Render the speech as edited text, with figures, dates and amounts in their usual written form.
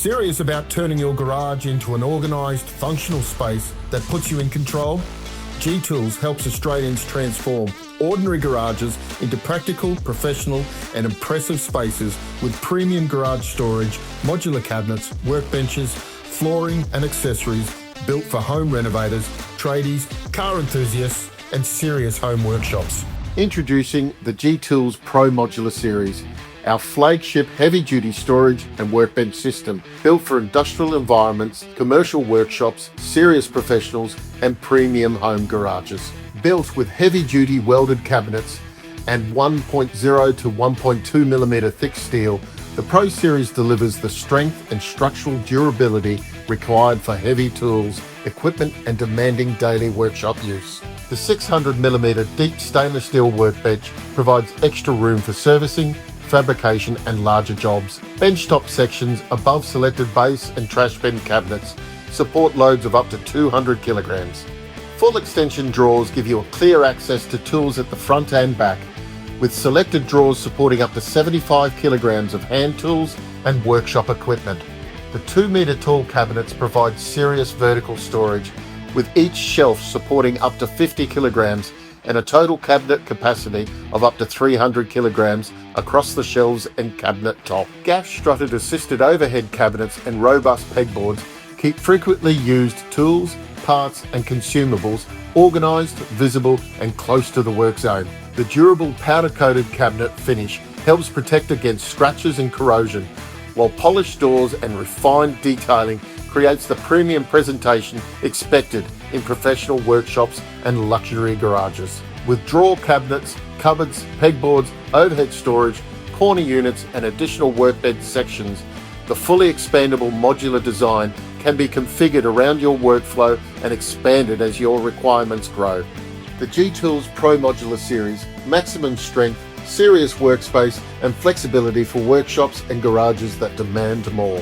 Serious about turning your garage into an organised, functional space that puts you in control? GTools helps Australians transform ordinary garages into practical, professional and impressive spaces with premium garage storage, modular cabinets, workbenches, flooring and accessories built for home renovators, tradies, car enthusiasts and serious home workshops. Introducing the GTools Pro Modular Series, our flagship heavy-duty storage and workbench system, built for industrial environments, commercial workshops, serious professionals and premium home garages. Built with heavy-duty welded cabinets and 1.0 to 1.2 millimeter thick steel, the Pro Series delivers the strength and structural durability required for heavy tools, equipment and demanding daily workshop use. The 600mm deep stainless steel workbench provides extra room for servicing, fabrication and larger jobs. Benchtop sections above selected base and trash bin cabinets support loads of up to 200 kilograms. Full extension drawers give you a clear access to tools at the front and back, with selected drawers supporting up to 75 kilograms of hand tools and workshop equipment. The 2-meter tall cabinets provide serious vertical storage, with each shelf supporting up to 50 kilograms and a total cabinet capacity of up to 300 kilograms across the shelves and cabinet top. Gas-strut-assisted overhead cabinets and robust pegboards keep frequently used tools, parts and consumables organised, visible and close to the work zone. The durable powder-coated cabinet finish helps protect against scratches and corrosion, while polished doors and refined detailing creates the premium presentation expected in professional workshops and luxury garages. With drawer cabinets, cupboards, pegboards, overhead storage, corner units and additional workbench sections, the fully expandable modular design can be configured around your workflow and expanded as your requirements grow. The GTools Pro Modular Series, maximum strength, serious workspace and flexibility for workshops and garages that demand more.